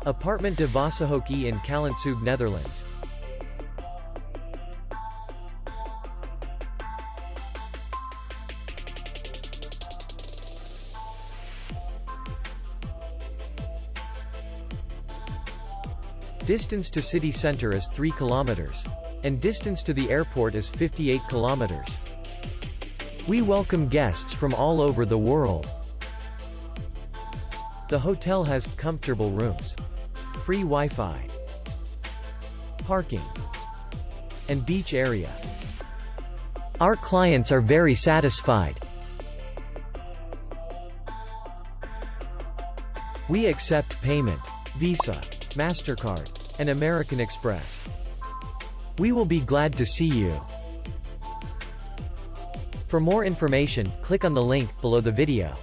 Apartment de Vossehoeck II in Callantsoog, Netherlands. Distance to city center is 3 kilometers. And distance to the airport is 58 kilometers. We welcome guests from all over the world. The hotel has comfortable rooms, free Wi-Fi, parking, and beach area. Our clients are very satisfied. We accept payment, Visa, MasterCard, and American Express. We will be glad to see you. For more information, click on the link below the video.